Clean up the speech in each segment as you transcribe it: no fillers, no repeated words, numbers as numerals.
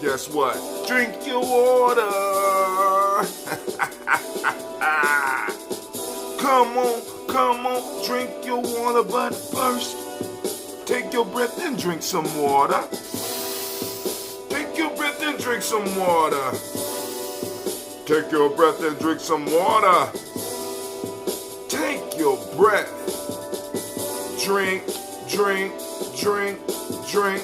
Guess what? Drink your water. Come on, drink your water, but first, take your breath and drink some water. Take your breath and drink some water. Take your breath and drink some water. Take your breath. Drink, drink, drink, drink.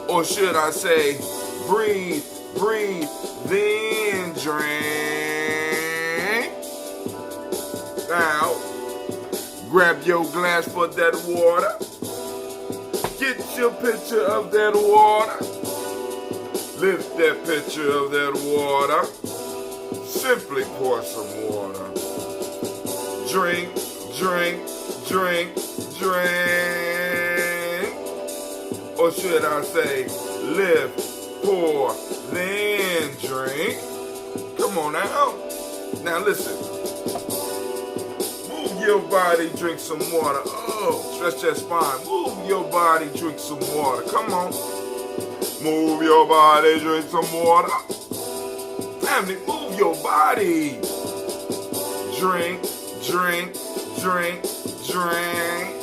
Or should I say, breathe, breathe, then drink. Now, grab your glass for that water. Get your picture of that water. Lift that picture of that water. Simply pour some water. Drink, drink, drink, drink. Or should I say, lift, pour, then drink. Come on now. Now listen. Move your body, drink some water. Oh, stretch that spine. Move your body, drink some water. Come on. Move your body, drink some water. Family, move your body. Drink, drink, drink, drink.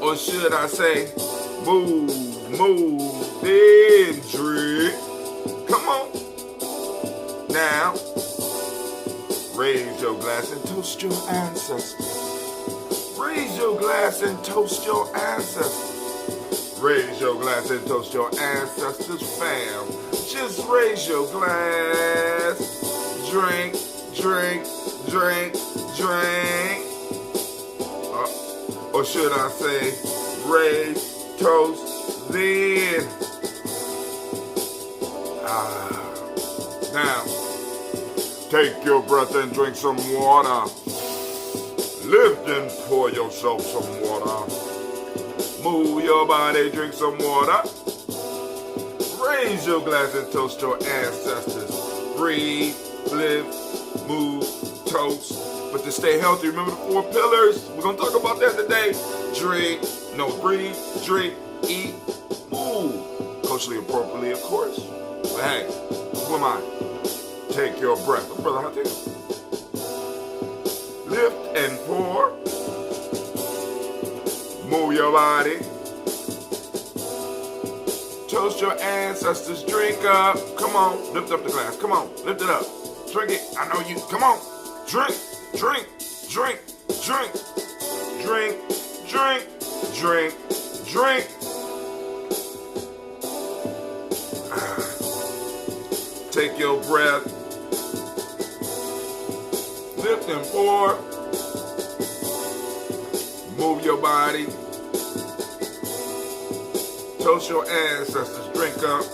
Or should I say, move, then drink. Come on. Now, raise your glass and toast your ancestors. Raise your glass and toast your ancestors. Raise your glass and toast your ancestors, fam. Just raise your glass. Drink, drink, drink, drink. Or should I say, raise, toast, then. Now, take your breath and drink some water. Lift and pour yourself some water. Move your body, drink some water. Raise your glass and toast your ancestors. Breathe, live, move, toast. But to stay healthy, remember the 4 pillars. We're going to talk about that today. Breathe, drink, eat, move. Culturally appropriately, of course. But hey, who am I? Take your breath. Brother, how do you? Lift and pour. Move your body. Toast your ancestors. Drink up. Come on. Lift up the glass. Come on. Lift it up. Drink it. I know you. Come on. Drink. Drink. Drink. Drink. Drink. Drink. Drink. Drink. Take your breath. Lift and pour. Move your body. Toast your ancestors. Drink up.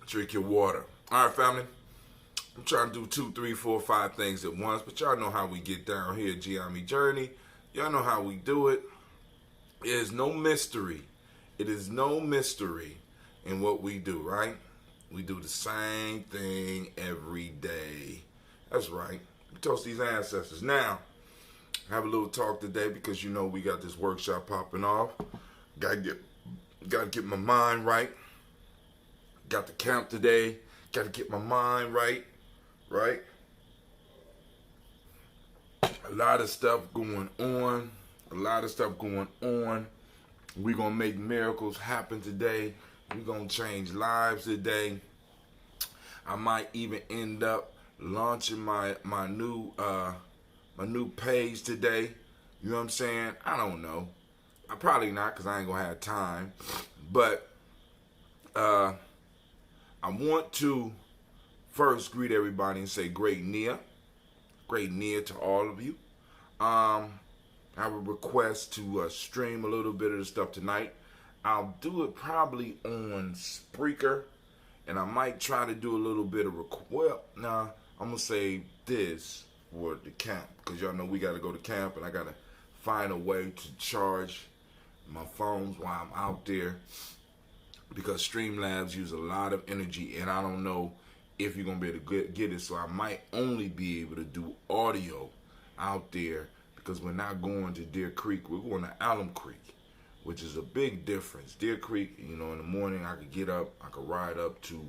Drink your water. All right, family. I'm trying to do 2, 3, 4, 5 things at once, but y'all know how we get down here at Gye-Nyame Journey. Y'all know how we do it. It is no mystery. It is no mystery in what we do, right? We do the same thing every day. That's right. We toast these ancestors. Now, have a little talk today because you know we got this workshop popping off. Gotta get my mind right. Got the camp today. Got to get my mind right. Right? A lot of stuff going on. We're going to make miracles happen today. We're going to change lives today. I might even end up launching my new page today. You know what I'm saying? I don't know. I probably not because I ain't gonna have time. But I want to first greet everybody and say great Nia to all of you. I have a request to stream a little bit of the stuff tonight. I'll do it probably on Spreaker, and I might try to do a little bit of I'm gonna say this for the camp because y'all know we gotta go to camp, and I gotta find a way to charge my phones while I'm out there because Streamlabs use a lot of energy, and I don't know if you're gonna be able to get it. So I might only be able to do audio out there because we're not going to Deer Creek. We're going to Alum Creek, which is a big difference. Deer Creek, in the morning I could get up, I could ride up to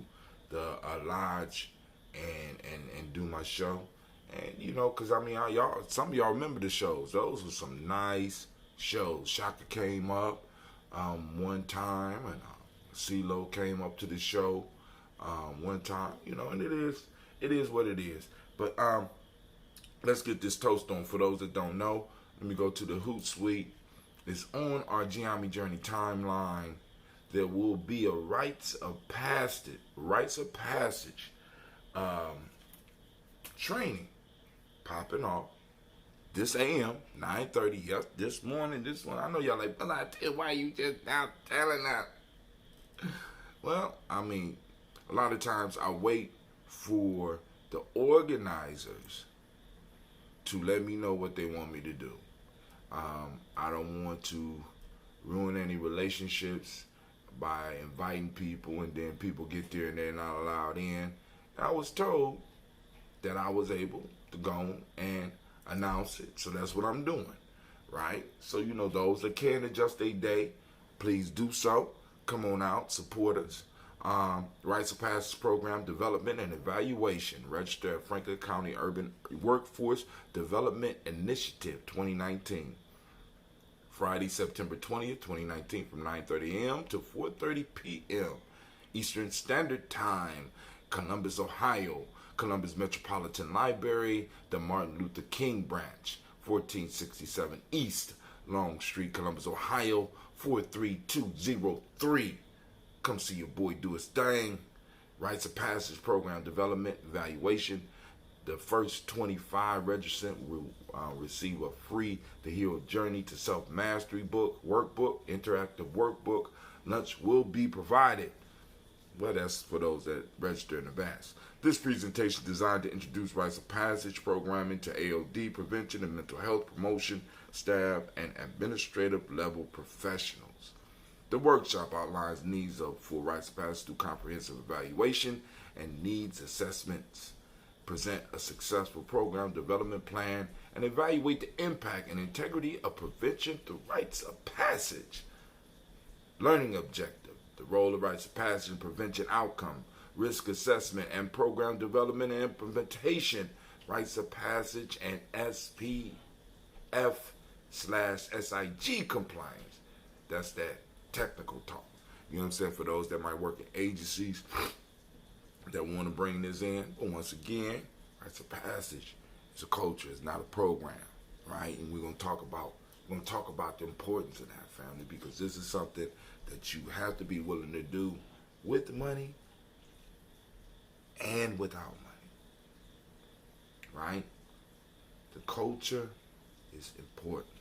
the lodge and do my show. And because some of y'all remember the shows. Those were some nice shows. Shaka came up one time, and CeeLo came up to the show one time. And it is what it is. But let's get this toast on. For those that don't know, let me go to the Hootsuite. It's on our Gye-Nyame Journey timeline. There will be a rites of passage training popping off this AM, 9:30. Yes, this morning, this one. I know y'all like, well, I tell why you just now telling that. Well, a lot of times I wait for the organizers to let me know what they want me to do. I don't want to ruin any relationships by inviting people and then people get there and they're not allowed in. I was told that I was able to go and announce it, so that's what I'm doing, right? So those that can adjust their day, please do so. Come on out, support us. Rites of Passage Program Development and Evaluation, register at Franklin County Urban Workforce Development Initiative 2019. Friday, September 20th, 2019 from 9:30 a.m. to 4:30 p.m. Eastern Standard Time, Columbus, Ohio. Columbus Metropolitan Library, the Martin Luther King Branch, 1467 East Long Street, Columbus, Ohio, 43203. Come see your boy do his thing. Rites of Passage Program Development Evaluation. The first 25 registrants will receive a free The Hero Journey to Self-Mastery workbook, interactive workbook. Lunch will be provided. Well, that's for those that register in advance. This presentation is designed to introduce Rites of Passage programming to AOD prevention and mental health promotion, staff, and administrative level professionals. The workshop outlines needs for Rites of Passage through comprehensive evaluation and needs assessments, present a successful program development plan, and evaluate the impact and integrity of prevention through Rites of Passage. Learning objective, the role of Rites of Passage in prevention outcome, risk assessment and program development and implementation, Rites of Passage and SPF/SIG compliance. That's that technical talk. You know what I'm saying? For those that might work in agencies that want to bring this in. But once again, Rites of Passage is a culture, it's not a program, right? And we're gonna talk about the importance of that, family, because this is something that you have to be willing to do with money and without money, right? The culture is important.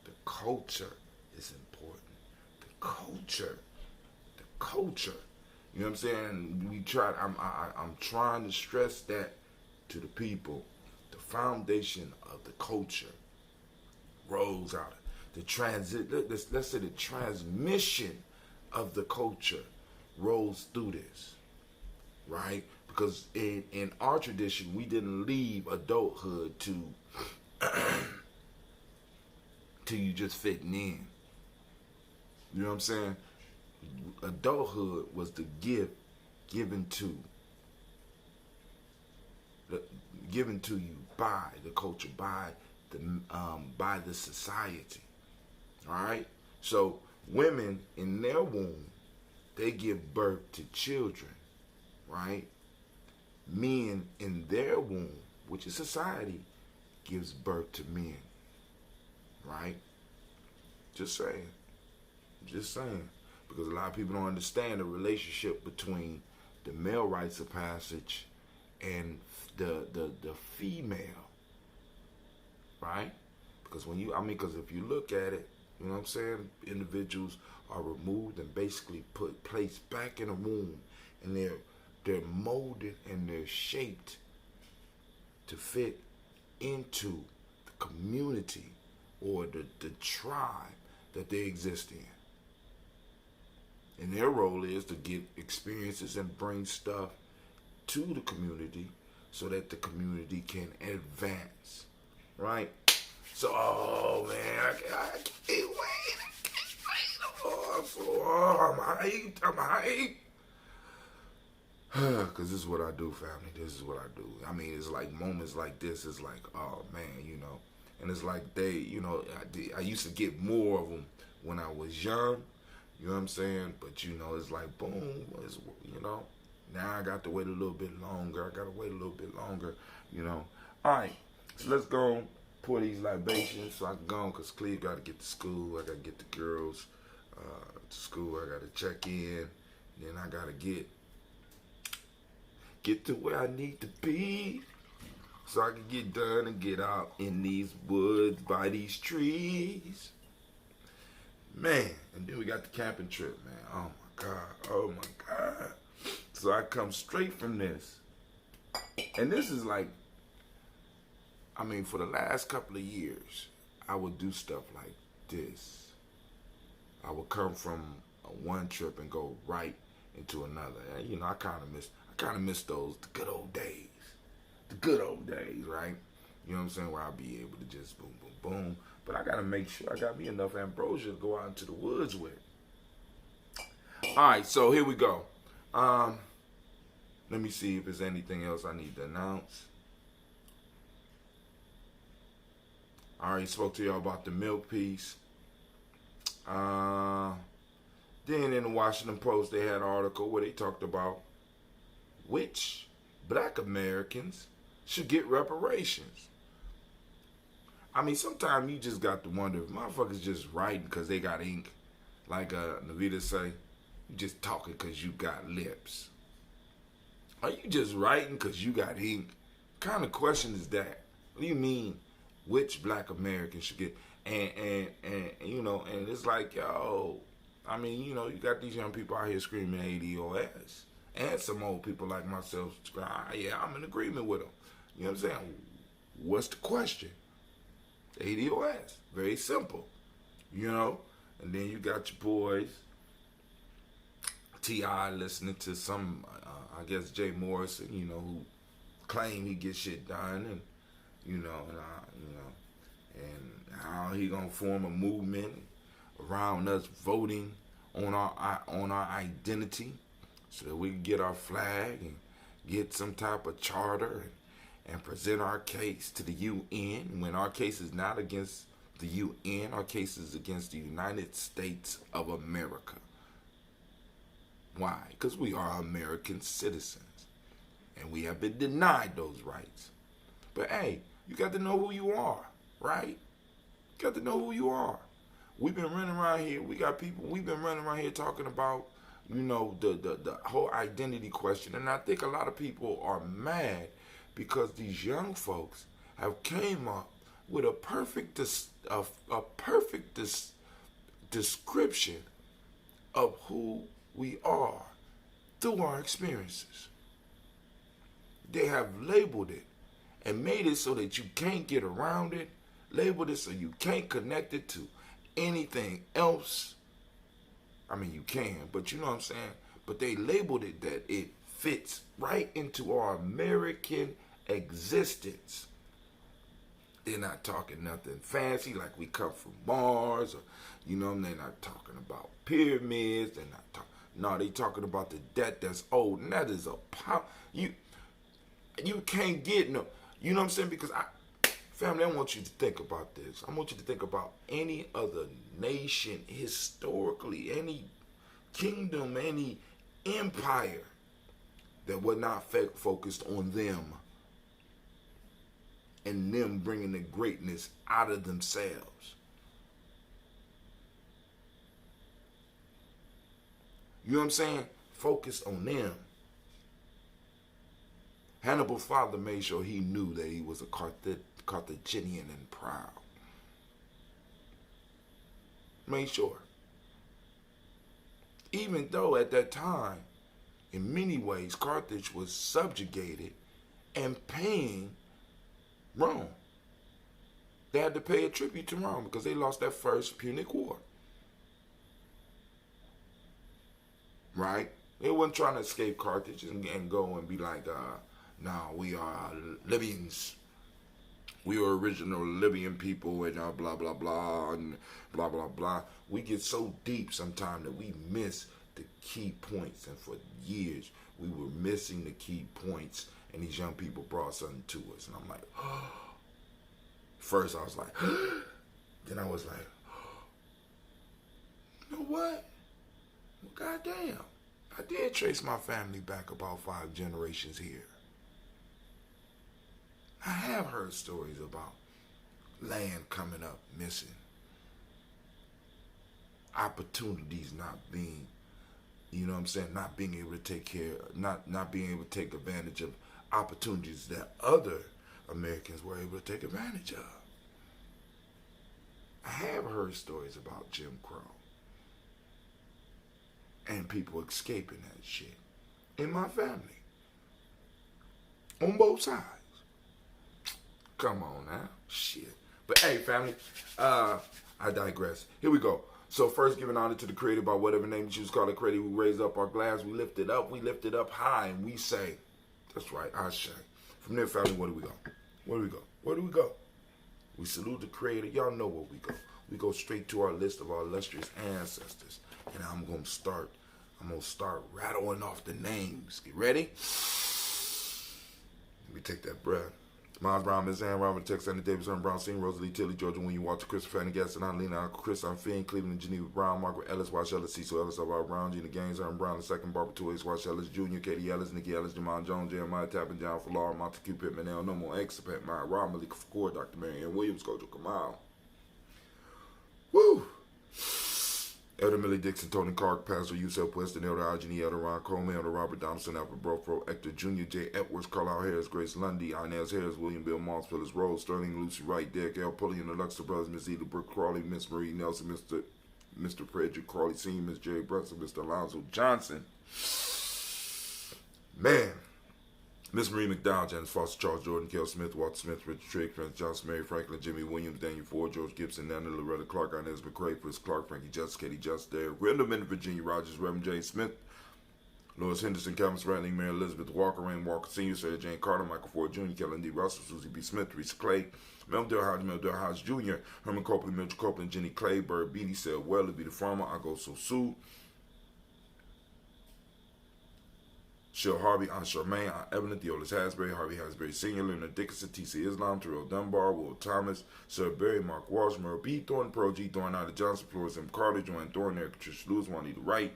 The culture is important. The culture. You know what I'm saying? I'm trying to stress that to the people. The foundation of the culture rolls out. Let's say the transmission of the culture rolls through this, right? Because in our tradition, we didn't leave adulthood to you just fitting in. You know what I'm saying? Adulthood was the gift given to you by the culture, by the society. All right. So women in their womb, they give birth to children, right? Men in their womb, which is society, gives birth to men, right? Just saying. Just saying. Because a lot of people don't understand the relationship between the male rites of passage and the female, right? Because because if you look at it, you know what I'm saying, individuals are removed and basically placed back in a womb, and they're molded and they're shaped to fit into the community or the tribe that they exist in. And their role is to get experiences and bring stuff to the community so that the community can advance, right? So, oh man, I can't wait. I'm hyped. Because this is what I do, family. This is what I do. I mean, it's like moments like this. It's like, oh man, you know. And it's like I used to get more of them when I was young. You know what I'm saying? But, you know, it's like, boom, you know. Now I got to wait a little bit longer. You know. All right, so let's go and pour these libations so I can go, because Cleve got to get to school. I got to get the girls to school. I got to check in. Then I got to get to where I need to be so I can get done and get out in these woods by these trees. Man, and then we got the camping trip, man. Oh my God. So I come straight from this. And this is like, I mean, for the last couple of years, I would do stuff like this. I would come from one trip and go right into another. And, you know, I kind of miss those, the good old days. The good old days, right? You know what I'm saying? Where I'll be able to just boom, boom, boom. But I got to make sure I got me enough ambrosia to go out into the woods with. All right, so here we go. Let me see if there's anything else I need to announce. I already spoke to y'all about the milk piece. Then in the Washington Post, they had an article where they talked about which black Americans should get reparations. I mean, sometimes you just got to wonder if motherfuckers just writing because they got ink. Like Navita say, you just talking because you got lips. Are you just writing because you got ink? What kind of question is that? What do you mean, which black Americans should get? And you know, and it's like, yo, I mean, you know, you got these young people out here screaming ADOS. And some old people like myself, yeah, I'm in agreement with them. You know what I'm saying? What's the question? ADOS. Very simple. You know? And then you got your boys, T.I. listening to some, I guess, Jay Morrison, you know, who claim he gets shit done, and, you know, and how he gonna form a movement around us voting on our identity so that we can get our flag and get some type of charter and present our case to the UN, when our case is not against the UN, our case is against the United States of America. Why? Because we are American citizens, and we have been denied those rights. But hey, you got to know who you are, right? You got to know who you are. We've been running around here, we've been running around here talking about, you know, the whole identity question, and I think a lot of people are mad because these young folks have came up with a perfect description of who we are through our experiences. They have labeled it and made it so that you can't get around it, labeled it so you can't connect it to anything else. I mean, you can, but you know what I'm saying? But they labeled it that it fits right into our American existence. They're not talking nothing fancy like we come from Mars, or, you know, they're not talking about pyramids. They're not talking. No, they talking about the debt that's owed, and that is you can't get no. You know what I'm saying? Because family, I want you to think about this. I want you to think about any other nation historically, any kingdom, any empire that was not focused on them and them bringing the greatness out of themselves. You know what I'm saying? Focused on them. Hannibal's father made sure he knew that he was a Carthaginian and proud. Made sure. Even though at that time, in many ways, Carthage was subjugated and paying Rome. They had to pay a tribute to Rome because they lost that first Punic War. Right? They wasn't trying to escape Carthage and go and be like, no, we are Libyans. We are original Libyan people and blah, blah, blah, and blah, blah, blah. We get so deep sometimes that we miss the key points. And for years, we were missing the key points, and these young people brought something to us. And I'm like, oh. First, I was like, then I was like, you know what? Well, goddamn. I did trace my family back about 5 generations here. I have heard stories about land coming up missing. Opportunities not being, you know what I'm saying, not being able to take care, not being able to take advantage of opportunities that other Americans were able to take advantage of. I have heard stories about Jim Crow and people escaping that shit in my family. On both sides. Come on now. Shit. But hey, family, I digress. Here we go. So first, giving honor to the Creator by whatever name you choose to call it Creator. We raise up our glass, we lift it up high, and we say, that's right, I say. From there, family, where do we go? Where do we go? Where do we go? We salute the Creator. Y'all know where we go. We go straight to our list of our illustrious ancestors. And I'm gonna start rattling off the names. Get ready? Let me take that breath. Miles Brown, Miss Ann, Robert, Texas, Andy Davis, Ern Brown, Senior, Rosalie, Tilly, Georgia, William Walter, Christopher, Fanny, Gaston, Lena, Uncle Chris, Finn, Cleveland, Geneva, Brown, Margaret Ellis, Wash Ellis, Cecil Ellis, Alvaro Brown, Gina Gaines, Ern Brown, II, Barbara Toys, Wash Ellis, Jr., Katie Ellis, Nikki Ellis, Jamon Jones, Jeremiah Tappan, John Falar, Montague Pittman, L, No More X, Pat Meyer, Rob, Malika Fakour, Dr. Marianne Williams, Kojo Kamal. Woo! Elder Millie Dixon, Tony Clark, Pastor Yusuf Weston, Elder Agenie, Elder Ron Coleman, Elder Robert Thompson, Alfred Brofro, Hector Jr., J. Edwards, Carlisle Harris, Grace Lundy, Inez Harris, William Bill Moss, Phyllis Rose, Sterling, Lucy Wright, Derek L. Pulliam, the Luxor Brothers, Miss Eda Brooke Crawley, Miss Marie Nelson, Mr. Frederick Crawley Sr., Miss Jerry Brunson, Mr. Alonzo Johnson. Man. Miss Marie McDowell, Janice Foster, Charles Jordan, Kel Smith, Walter Smith, Richard Trigg, Francis Johnson, Mary Franklin, Jimmy Williams, Daniel Ford, George Gibson, Nana Loretta Clark, Inez McCrae, Chris Clark, Frankie Justice, Katie Justice, Derek Renderman, Virginia Rogers, Reverend James Smith, Lois Henderson, Calvin Rattling, Mary Elizabeth Walker, Rain Walker Sr., Sarah Jane Carter, Michael Ford Jr., Kellen D. Russell, Susie B. Smith, Teresa Clay, Meldale Hodge Jr., Herman Copeland, Mitchell Copeland, Jenny Clay, Bird Beatty, Sel Weller, Be the Farmer, Ago Sosu, Shell Harvey, Aunt Charmaine, Aunt Evelyn, Theolis Hasbury, Harvey Hasbury Sr., Leonard Dickinson, T.C. Islam, Terrell Dunbar, Will Thomas, Sir Berry, Mark Walsh, Merle B. Thornton, Pro G. Thorne, Ida Johnson, Flores M. Carter, Joanne Thorne, Eric Patricia Lewis, Juanita Wright,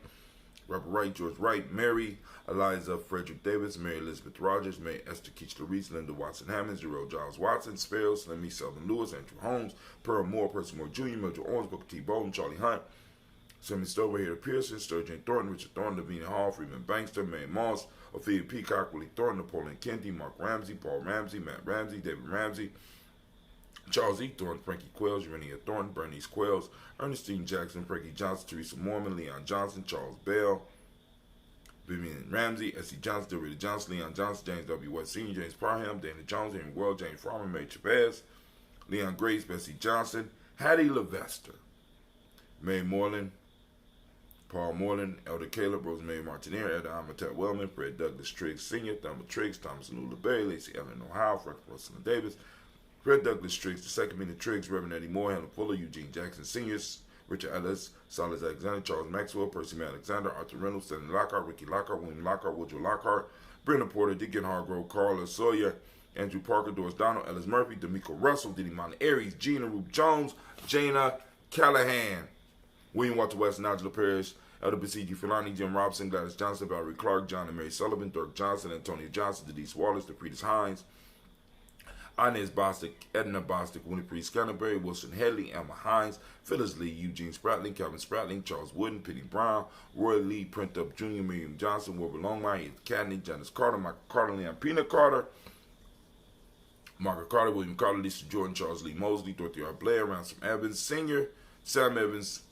Robert Wright, George Wright, Mary, Eliza Frederick Davis, Mary Elizabeth Rogers, Mary Esther Keach Reese, Linda Watson Hammonds, Jerome Giles Watson, Sparrow, Slimmy Selden Lewis, Andrew Holmes, Pearl Moore, Percy Moore Jr., Mildred Owens, Booker T. Bolden, Charlie Hunt, Sammy Stover, Hader Pearson, Sturgeon Thornton, Richard Thornton, Lavina Hall, Freeman Bankster, Mae Moss, Ophelia Peacock, Willie Thornton, Napoleon Kennedy, Mark Ramsey, Paul Ramsey, Matt Ramsey, David Ramsey, Charles E. Thornton, Frankie Quells, Urania Thornton, Bernice Quells, Ernestine Jackson, Frankie Johnson, Teresa Mormon, Leon Johnson, Charles Bell, Vivian Ramsey, S.C. Johnson, Dorita Johnson, Leon Johnson, James W. West Sr., James Parham, Dana Jones, Henry World, James Farmer, Mary Chavez, Leon Grace, Bessie Johnson, Hattie Levester, Mae Moreland, Paul Moreland, Elder Caleb, Rosemary Martinier, Elder Amatet Wellman, Fred Douglas Triggs Sr., Thelma Triggs, Thomas Lula Berry, Lacey Ellen Ohio, Frank Russell Davis, Fred Douglas Triggs, the second meaning Triggs, Reverend Eddie Moore, Hannah Fuller, Eugene Jackson Sr., Richard Ellis, Silas Alexander, Charles Maxwell, Percy May Alexander, Arthur Reynolds, Stanley Lockhart, Ricky Lockhart, William Lockhart, Woodrow Lockhart, Brenda Porter, Deacon Hargrove, Carla Sawyer, Andrew Parker, Doris Donald, Ellis Murphy, D'Amico Russell, Diddy Monte Aries, Gina Rube Jones, Jana Callahan, William Walter West, Nigel Parrish, Elder Basiji Filani, Jim Robson, Gladys Johnson, Valerie Clark, John and Mary Sullivan, Dirk Johnson, Antonio Johnson, Denise Wallace, DePretis Hines, Inez Bostic, Edna Bostic, Winifred Scanterbury, Wilson Headley, Emma Hines, Phyllis Lee, Eugene Spratling, Calvin Spratling, Charles Wooden, Penny Brown, Roy Lee, Print Up Jr., Miriam Johnson, Wilbur Longmire, Edith Cadney, Janice Carter, Michael Carter, Leon Peanut Carter, Margaret Carter, William Carter, Lisa Jordan, Charles Lee Mosley, Dorothy R. Blair, Ransom Evans, Sr., Sam Evans,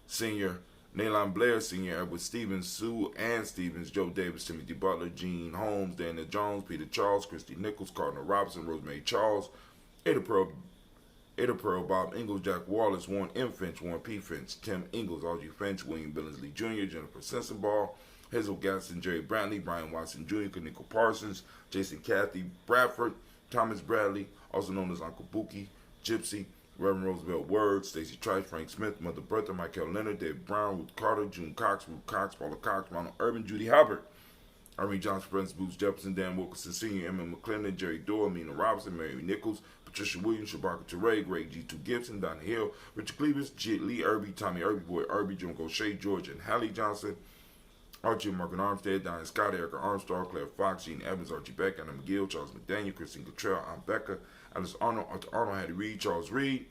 Sr., Naylon Blair, Sr., Edward Stevens, Sue Ann Stevens, Joe Davis, Timothy Butler, Gene Holmes, Daniel Jones, Peter Charles, Christy Nichols, Cardinal Robinson, Rosemary Charles, Ada Pearl, Bob Ingalls, Jack Wallace, Warren M. Finch, Warren P. Finch, Tim Ingalls, Audrey Finch, William Billingsley Jr., Jennifer Sensenball, Hazel Gaston, Jerry Brantley, Brian Watson Jr., Kaniko Parsons, Jason Cathy Bradford, Thomas Bradley, also known as Uncle Buki, Gypsy, Reverend Roosevelt Word, Stacey Trice, Frank Smith, Mother Bertha, Michael Leonard, David Brown, Ruth Carter, June Cox, Ruth Cox, Paula Cox, Ronald Urban, Judy Hubbard, Irene Johnson, Prince Boots Jefferson, Dan Wilkinson Sr., Emma McClendon, Jerry Doyle, Mina Robinson, Mary Nichols, Patricia Williams, Shabaka Teray, Greg G2 Gibson, Donna Hill, Richard Cleavis, Lee Irby, Tommy Irby, Boy Irby, Jim Gaucher, George and Hallie Johnson, Archie and Morgan Armstead, Diane Scott, Erica Armstrong, Claire Fox, Gene Evans, Archie Beck, Anna McGill, Charles McDaniel, Christine Cottrell, Aunt Becca, Alice Arnold, Arthur Arnold, Hattie Reed, Charles Reed,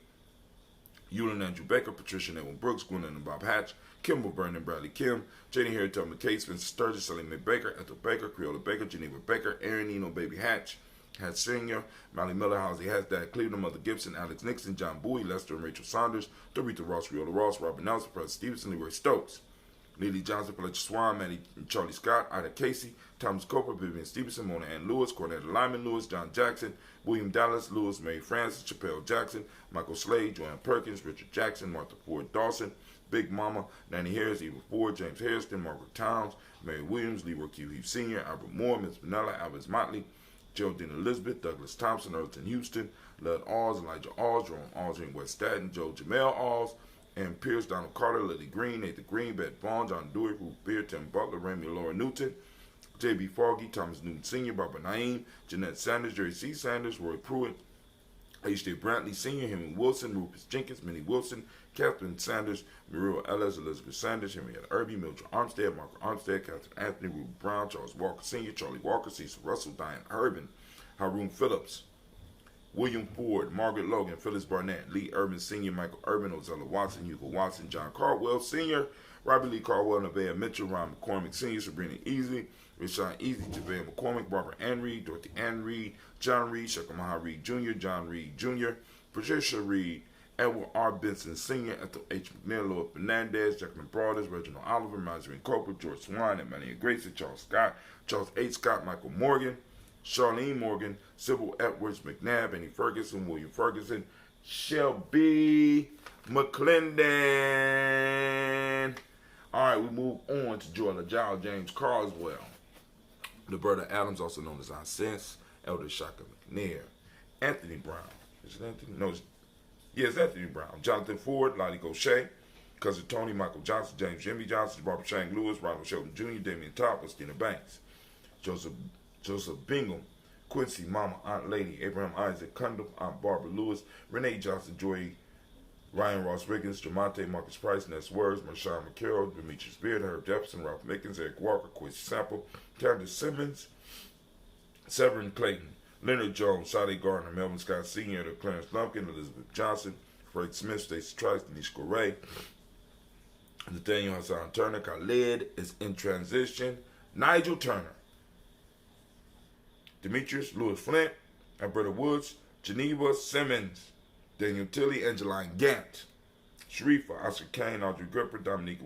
Eulin Andrew Baker, Patricia Edwin Brooks, Gwendolyn and Bob Hatch, Kimball Vernon Bradley Kim, Janie Harry Tubman Kate, Spencer Sturgis, Sally Mae Baker, Ethel Baker, Creola Baker, Geneva Baker, Aaron Eno Baby Hatch, Hatch Sr., Molly Miller, Halsey Hatch, Dad Cleveland, Mother Gibson, Alex Nixon, John Bowie, Lester and Rachel Saunders, Dorita Ross, Riola Ross, Robert Nelson, President Stevenson, Leroy Stokes, Neely Johnson, Fletcher Swan, Manny and Charlie Scott, Ida Casey, Thomas Cooper, Vivian Stevenson, Mona Ann Lewis, Cornetta Lyman Lewis, John Jackson, William Dallas Lewis, Mary Francis, Chappelle Jackson, Michael Slade, Joanne Perkins, Richard Jackson, Martha Ford Dawson, Big Mama, Nanny Harris, Eva Ford, James Harrison, Margaret Towns, Mary Williams, Leroy Q. Heath Sr., Albert Moore, Miss Vanilla, Albert Motley, Geraldine Elizabeth, Douglas Thompson, Earlton Houston, Lud Alls, Elijah Alls, Jerome Alls, West Staten, Joe Jamel Alls, and Pierce, Donald Carter, Lily Green, Nathan Green, Beth Vaughn, John Dewey, Ruth Beer, Tim Butler, Remy Laura Newton, J.B. Foggy, Thomas Newton Sr., Barbara Naeem, Jeanette Sanders, Jerry C. Sanders, Roy Pruitt, H.J. Brantley Sr., Henry Wilson, Rufus Jenkins, Minnie Wilson, Catherine Sanders, Muriel Ellis, Elizabeth Sanders, Henrietta Irby, Mildred Armstead, Margaret Armstead, Catherine Anthony, Ruth Brown, Charles Walker Sr., Charlie Walker, Cecil Russell, Diane Urban, Haroon Phillips, William Ford, Margaret Logan, Phyllis Barnett, Lee Urban Sr., Michael Urban, Ozella Watson, Hugo Watson, John Caldwell Sr., Robbie Lee Caldwell, Nevaeh Mitchell, Ron McCormick Sr., Sabrina Easley, Rashawn Easy, JaVale McCormick, Barbara Ann Reed, Dorothy Ann Reed, John Reed, Shekamaha Reed Jr., John Reed Jr., Patricia Reed, Edward R. Benson Sr., Ethel H. McNair, Lloyd Fernandez, Jacqueline Broaders, Reginald Oliver, Marjorie Coker, George Swan, Emmanuel Gracie, Charles Scott, Charles H. Scott, Michael Morgan, Charlene Morgan, Sybil Edwards, McNabb, Annie Ferguson, William Ferguson, Shelby McClendon. All right, we move on to Joella Giles, James Carswell, Roberta Adams, also known as Aunt Sense, Elder Shaka McNair, Anthony Brown. Is it Anthony? No, it's Anthony Brown. Jonathan Ford, Lottie Gaucher, Cousin Tony, Michael Johnson, James Jimmy Johnson, Barbara Shank Lewis, Ronald Shelton Jr., Damian Top, Christina Banks, Joseph Bingham, Quincy, Mama, Aunt Lady, Abraham Isaac Cundle, Aunt Barbara Lewis, Renee Johnson, Joy, Ryan Ross Riggins, Jamonte, Marcus Price, Ness Words, Marshawn McCarroll, Demetrius Beard, Herb Jefferson, Ralph Mickens, Eric Walker, Quincy Sample, Candace Simmons, Severin Clayton, Leonard Jones, Sade Gardner, Melvin Scott Sr., Clarence Lumpkin, Elizabeth Johnson, Frank Smith, Stacey Trice, Denise Correa, Nathaniel Hassan Turner, Khalid is in transition, Nigel Turner, Demetrius Lewis Flint, Alberta Woods, Geneva Simmons, Daniel Tilley, Angeline Gant, Sharifa, Oscar Kane, Audrey Gripper, Dominique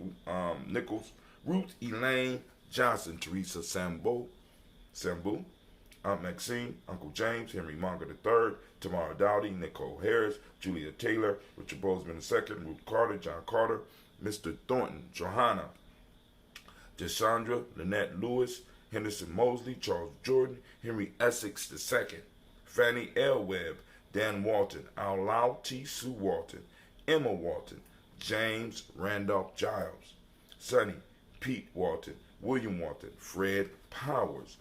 Nichols, Ruth Elaine Johnson, Teresa Sambu, Aunt Maxine, Uncle James, Henry Monger III, Tamara Dowdy, Nicole Harris, Julia Taylor, Richard Bozeman II, Ruth Carter, John Carter, Mr. Thornton, Johanna, Deshandra, Lynette Lewis, Henderson Mosley, Charles Jordan, Henry Essex II, Fannie L. Webb, Dan Walton, Al T. Sue Walton, Emma Walton, James Randolph Giles, Sonny Pete Walton, William Walton, Fred Powers,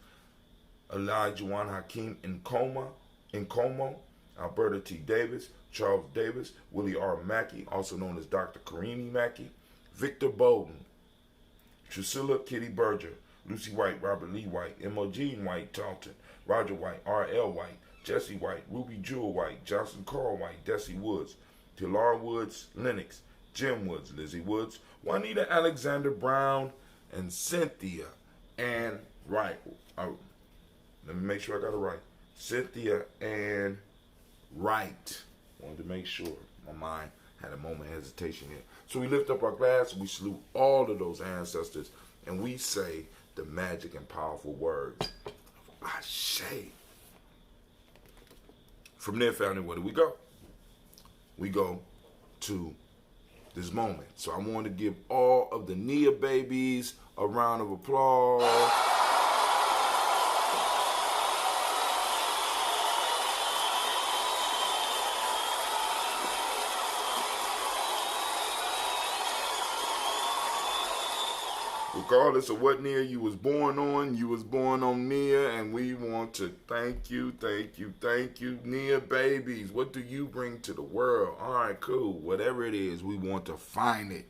Elijah Juan Hakeem Nkomo, Alberta T. Davis, Charles Davis, Willie R. Mackey, also known as Dr. Karimi Mackey, Victor Bowden, Drusilla Kitty Berger, Lucy White, Robert Lee White, M.O. Jean White Talton, Roger White, R.L. White, Jesse White, Ruby Jewel White, Johnson Carl White, Desi Woods, Tilar Woods, Lennox, Jim Woods, Lizzie Woods, Juanita Alexander Brown, and Cynthia Ann Wright. Oh, let me make sure I got it right. Cynthia Ann Wright. Wanted to make sure. My mind had a moment of hesitation here. So we lift up our glass, we salute all of those ancestors, and we say the magic and powerful words of Ashe. From there, family, where do we go? We go to this moment. So I want to give all of the Nia babies a round of applause. Regardless of what Nia you was born on Nia, and we want to thank you, Nia babies. What do you bring to the world? All right, cool. Whatever it is, we want to find it.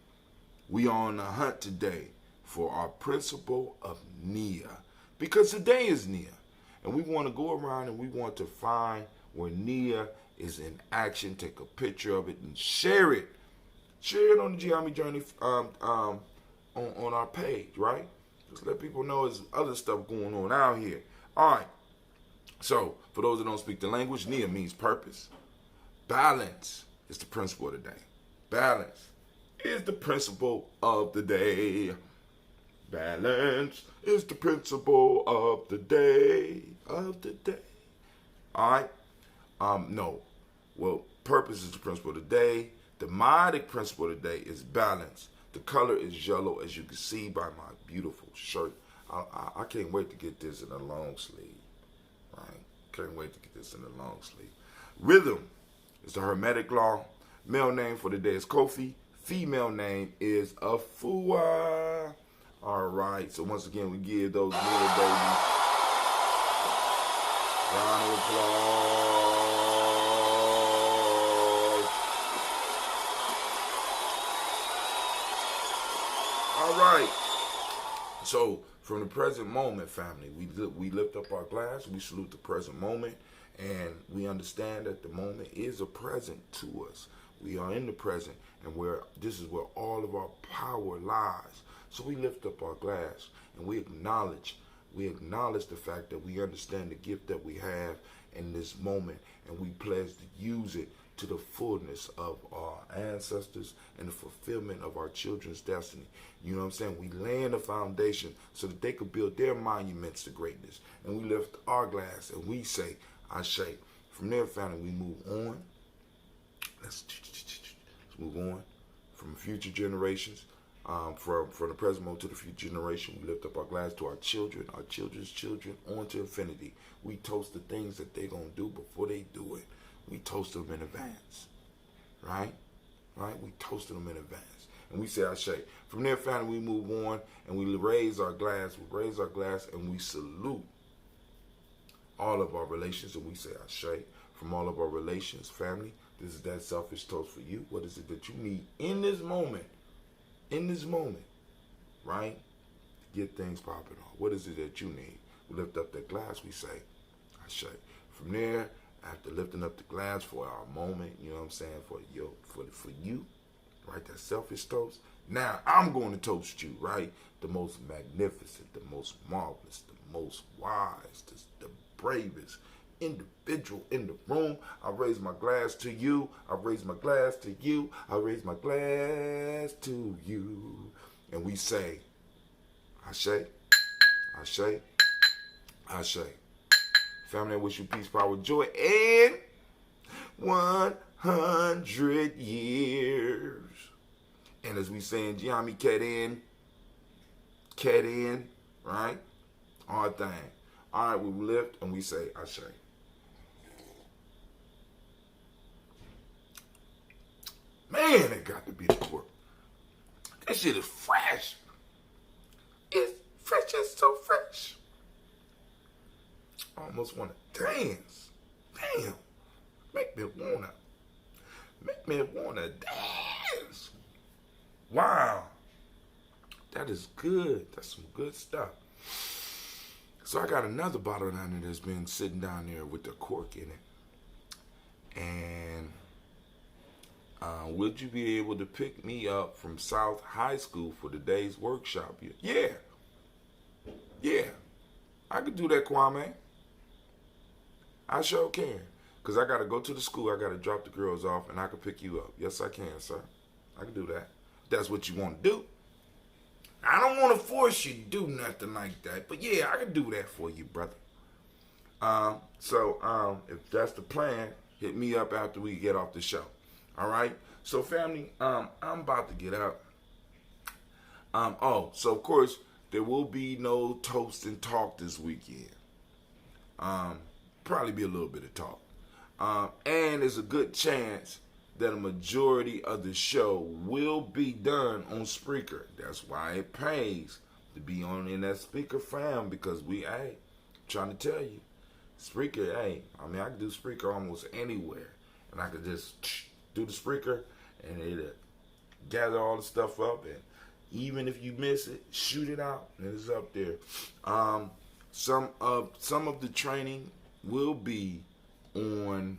We are on the hunt today for our principle of Nia, because today is Nia, and we want to go around and we want to find where Nia is in action. Take a picture of it and share it. Share it on the Gye-Nyame Journey. On our page, right? Just let people know there's other stuff going on out here. All right. So, for those that don't speak the language, Nia means purpose. Balance is the principle of the day. Balance is the principle of the day. Balance is the principle of the day. All right. No. Well, purpose is the principle of the day. The Modic principle of the day is balance. The color is yellow, as you can see by my beautiful shirt. I can't wait to get this in a long sleeve. Right? Can't wait to get this in a long sleeve. Rhythm is the Hermetic law. Male name for the day is Kofi. Female name is Afua. All right. So once again, we give those little babies round of applause. All right. So from the present moment, family, we lift up our glass, we salute the present moment, and we understand that the moment is a present to us. We are in the present, and this is where all of our power lies. So we lift up our glass, and we acknowledge the fact that we understand the gift that we have in this moment, and we pledge to use it to the fullness of our ancestors and the fulfillment of our children's destiny. You know what I'm saying? We laying the foundation so that they could build their monuments to greatness. And we lift our glass and we say, Ashe. From there, family, we move on. Let's move on from future generations. From the present moment to the future generation, we lift up our glass to our children, our children's children, on to infinity. We toast the things that they're going to do before they do it. We toast them in advance, right? We toast them in advance. And we say Ashe. From there, family, we move on and we raise our glass. We raise our glass and we salute all of our relations and we say Ashe. From all of our relations, family, this is that selfish toast for you. What is it that you need in this moment? Right? To get things popping on. What is it that you need? We lift up that glass, we say Ashe. From there, after lifting up the glass for our moment, you know what I'm saying, for you, right, that selfish toast. Now, I'm going to toast you, right, the most magnificent, the most marvelous, the most wise, the bravest individual in the room. I raise my glass to you. I raise my glass to you. I raise my glass to you. And we say, Ashe, Ashe, Ashe. Family, I wish you peace, power, joy, and 100 years. And as we say in Gye-Nyame, cat in, right? Our thing. All right, we lift and we say Ashe. Man, it got to be the pork. That shit is fresh. It's fresh, it's so fresh. I almost want to dance. Damn. Make me wanna dance. Wow. That is good. That's some good stuff. So I got another bottle down there that's been sitting down there with the cork in it. And would you be able to pick me up from South High School for the day's workshop? Yeah. I could do that, Kwame. I sure can. Because I got to go to the school. I got to drop the girls off, and I can pick you up. Yes, I can, sir. I can do that. If that's what you want to do. I don't want to force you to do nothing like that. But, yeah, I can do that for you, brother. So, if that's the plan, hit me up after we get off the show. All right? So, family, I'm about to get up. So, of course, there will be no toast and talk this weekend. Probably be a little bit of talk. And there's a good chance that a majority of the show will be done on Spreaker. That's why it pays to be on in that Spreaker fam, because I'm trying to tell you, Spreaker, I can do Spreaker almost anywhere. And I could just do the Spreaker and it'll gather all the stuff up, and even if you miss it, shoot it out and it's up there. Some of the training will be on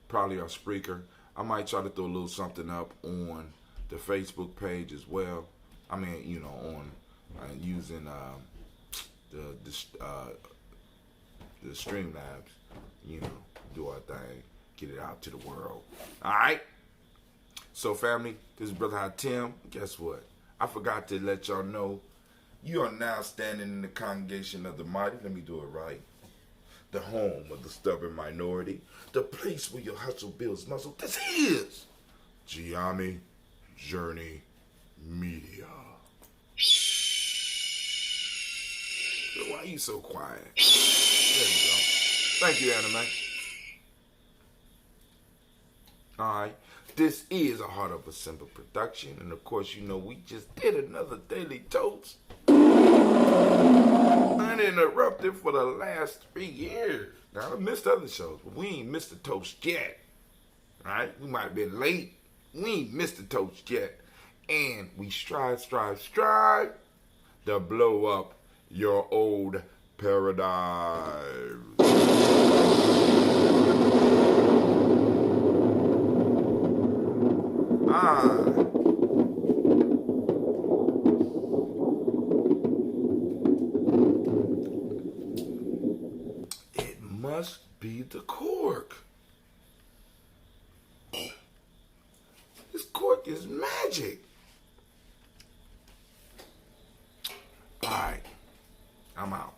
probably our Spreaker. I might try to throw a little something up on the Facebook page as well. I mean, on using the Streamlabs, do our thing, get it out to the world. All right. So, family, this is Brother Hatim. Guess what? I forgot to let y'all know you are now standing in the congregation of the mighty. Let me do it right. The home of the stubborn minority. The place where your hustle builds muscle. This is Gye-Nyame Journey Media. Why are you so quiet? There you go. Thank you, Anime. Alright. This is a Heart of a Simple production. And of course, we just did another Daily Toast. Uninterrupted for the last 3 years. Now, I missed other shows, but we ain't missed the toast yet. Right? We might have been late. We ain't missed the toast yet. And we strive to blow up your old paradigm. It must be the cork. This cork is magic. All right, I'm out.